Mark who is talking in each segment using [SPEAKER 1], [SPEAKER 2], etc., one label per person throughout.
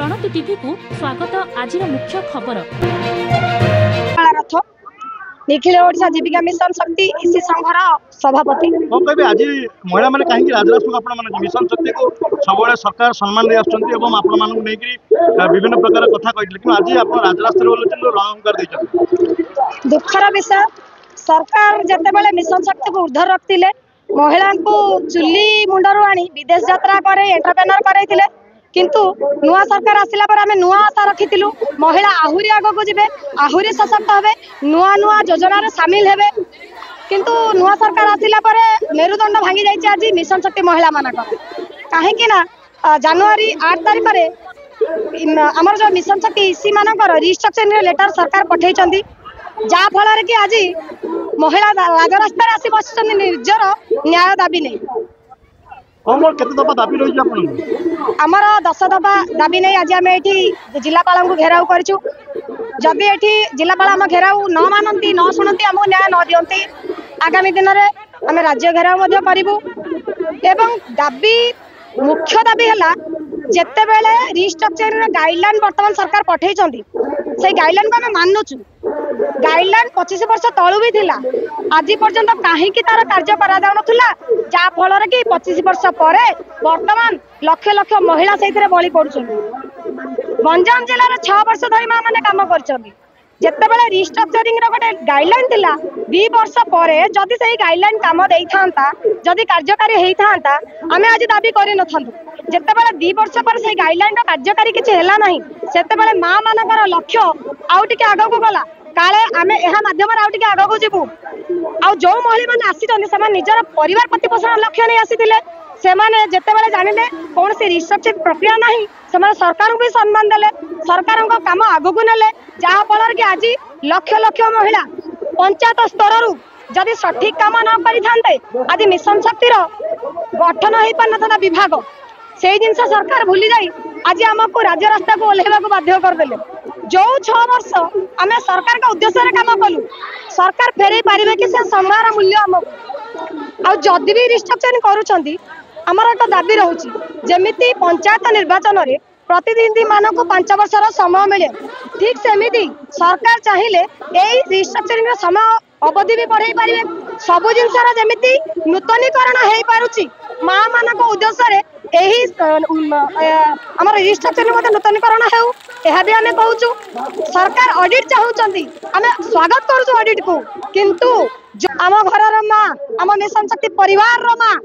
[SPEAKER 1] गणति TV को स्वागत। आज मुख्य खबर
[SPEAKER 2] रथ निखिल ओडिशा जीविका मिशन शक्ति इसी संघर सभापति
[SPEAKER 3] आज महिला मैंने कहीं राजराष्ट्र मिशन शक्ति को सब सरकार सम्मान दे विभिन्न प्रकार कथा कहते आज आप राजराष्ट्र रणहुंकार
[SPEAKER 2] दुखर विषय सरकार जिते मिशन शक्ति को ऊर्धर रखते महिला को चुली मुंडर आनी विदेश यात्रा करे एंटरप्रेन्योर करते किंतु नुआ सरकार आसिला पर आमे नुआ आशा रखिथिलु महिला आहुरी आगो को जिबे आहुरी सशक्त होबे नुआ नुआ योजना रे शामिल हेबे किंतु नुआ सरकार आसिला पर मेरुदंड भांगी जाइछि आज मिशन शक्ति महिला मानक काहे कि ना जनवरी 8 तारिख रे हमर जो मिशन शक्ति इसी मानकर रिस्ट्रक्चरिंग लेटर सरकार पठै चंदी जा फल कि आज महिला राजरास्ता आसी बसचंदी निजर न्याय दाबी नहीं आमर 10 दफा दाबी नहीं आज आम ये जिलापाल को घेराव करूँ जदि ये जिलापाल आम घेराव न मानती न शुणती आमको न्याय न दिखती आगामी दिन में आम राज्य घेराव करूँ एवं दाबी मुख्य दाबी है जिते बेले रिस्ट्रक्चरिंग गाइडलाइन बर्तमान सरकार पठे से गाइडलाइन को आम मानुचु गाइडलाइन 25 वर्ष तलू भी थिला आज पर्यंत कहीं तार कार्य करा जहाँ फल कि 25 वर्ष पर वर्तमान लक्ष लक्ष महिला से बलि पड़ुं गंजाम जिले में 6 वर्ष धरी माँ मैंने कम कर रिस्ट्रक्चरिंग गोटे गाइडलाइन थिला 2 वर्ष पर जदि से गाइडलाइन कम दे था जदि कार्यकारी होता आम आज दाबी कर जिते बड़े 2 वर्ष पर से गाइडलाइन कार्यकारी किसी है ना से माँ मानकर लक्ष्य आउ टे आग को गला काले आम यह मध्यम आग को जीवु आ जो महिला मैंने आसी निजर परिवार प्रतिपोषण लक्ष्य नहीं आसी से जिते जानिले कौन सी रिस्ट्रक्चरिंग प्रक्रिया नहीं से सरकार को भी सम्मान देले सरकार काम आग को नेले जहाँ फल कि आज लक्ष लक्ष महिला पंचायत स्तर जदि सठिक काम न करें आज मिशन शक्तिर गठन हो पार ना विभाग से जिन सरकार भूली जाई आज आमको राज्य रास्ता को ओल्हेवा को बाध्य करदे जो 6 वर्ष आम सरकार का उद्देश्य काम कलु सरकार फेरे पारे कि से समय मूल्य आमको आदि भी रिस्ट्रक्चरिंग करुँचर एक दाबी रोचे जमी पंचायत निर्वाचन में प्रतिनिधि मानक 5 वर्षर समय मिले ठीक सेमिति सरकार चाहिए यही रिस्ट्रक्चरिंग समय अवधि भी बढ़ाई पारे सबु जिनसर जमी नूतनीकरण हो पारुची माँ मान उद्देश्य यही आम रिस्ट्रक्चरिंग नूतनीकरण हो यह भी आम कहूँ सरकार ऑडिट चाहूँगी आम स्वागत करुँ ऑडिट को किंतु आम घर माँ आम मिशन शक्ति परिवार माँ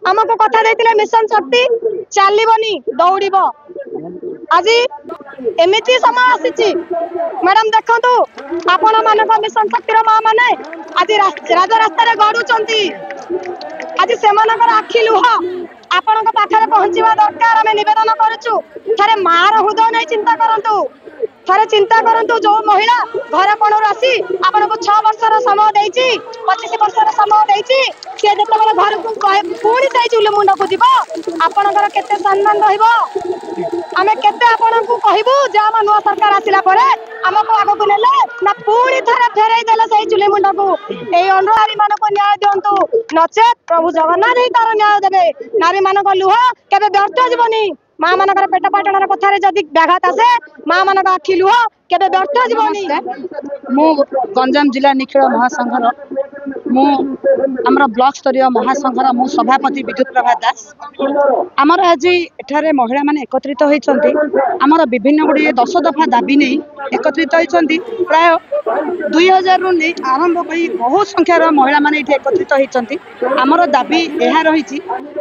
[SPEAKER 2] आमको कथा देते मिशन शक्ति चलनी दौड़ आज एमती समय आसी मैडम देखु आपण मान मिशन शक्तिर माँ मैंने आज राजरास्ता गड़ुंट आज से आखि लुह आपण पाखे पहुंचवा दरकार आम नवेदन करुचु थे माँ हृदय नहीं चिंता करूँ थे चिंता करूँ जो महिला घर कोण आसी आपन को 6 वर्षर समय देती 25 वर्षर समय देती सी जो घर को पुणी से चुले मुंड को जीव आपणकर केते सम्मान रमें को कहबू जे आम नुआ सरकार आसिला परे आमको आग को नेले ना पुणी थे फेरई देले से चुले मुंड को यही अनुरोध मान को न्याय दिंतु नचेत प्रभु जगन्नाथ ही तार न्याय देवे नारी मान लुह केबे व्यर्थ जीवनी माँ मानकर पेट पाटणार कथार जदि व्याघात आसे माँ मान आखि लुह केबे व्यर्थ जीवनी
[SPEAKER 4] मु गंजाम जिला निखिल महासंघर आमर ब्लॉक स्तरीय महासंघर मु सभापति विद्युत प्रभा दास आमर आज एठारे महिला माने एकत्रित होइछन्ति आमर विभिन्न गुडी 10 दफा दाबी नहीं एकत्रित होइछन्ति प्राय 2000 रु नहीं आरंभ करी बहुत संख्यार महिला माने एठी एकत्रित होइछन्ति आमर दाबी एहा रहिछि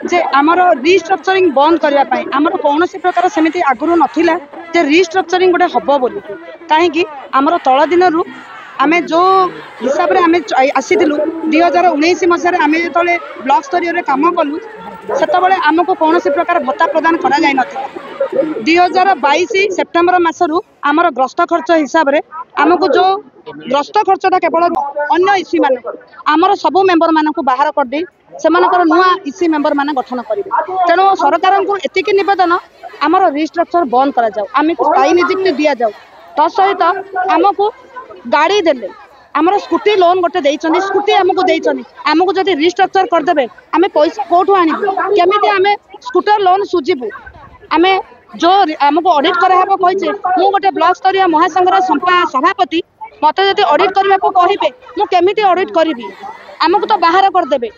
[SPEAKER 4] जे आमर रिस्ट्रक्चरिंग बंद करबा पई आमर कोनोसी प्रकार सेमिति आगुरु नथिला जे रिस्ट्रक्चरिंग गोटे हबो बोली काहेकि आमर तळ दिन रु आमे जो हिसाब रे आमे आसीथिलु 2019 मसिया आमे जेतले ब्लॉक स्तरीय काम कलु सेतबेले आमको कौन प्रकार भत्ता प्रदान करा जाय नथिला 2022 सेप्टेम्बर मासरु आमर ग्रस्त खर्च हिसाब रे आमको जो ग्रस्त खर्चटा केवल अन्य इसी मान आमर सब मेंबर मानक बाहर कर दे सेमानकर नुआ इसी मेंबर माने गठन करिवे तेणु सरकार को एतिक निवेदन आमर रिस्ट्रक्चर बंद करा जाऊ आमको स्थायी नियुक्ति दिया जाऊ तसहित आमको गाड़ी देले आमर स्कूटी लोन गोटे देइछन्ती स्कूटी आमको देइछन्ती आमको जदि रिस्ट्रक्चर करदेबे आमे पैसा कोठु आनिबु केमिति आमे स्कूटर लोन सुजिबु आमे जो आमको ऑडिट कराहब कही मु गोटे ब्लॉक स्तरीय महासंघर सभापति मत जब ऑडिट करने को कहे मुझे ऑडिट करी आमको तो बाहर करदे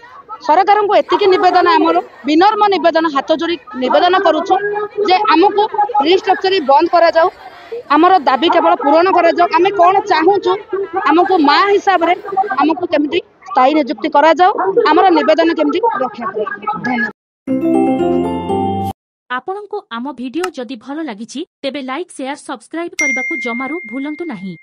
[SPEAKER 4] सरकार को एतिकी निवेदन आमर विनम्र निवेदन हाथ जोड़ी निवेदन करुचु जे आमको रिस्ट्रक्चरिंग बंद करा जाऊ आमर दाबी केवल पूरण करा जाऊ आमे कौन चाहूचु आमको माँ हिसाब रे आमको केमिति स्थायी नियुक्ति करा जाऊ आमर निवेदन केमिति रक्षा धन्यवाद।
[SPEAKER 1] आपणको आम भिडियो जदि भल लागिछि तेबे लाइक शेयर सब्सक्राइब करने को जमारू भूलंतु नहीं।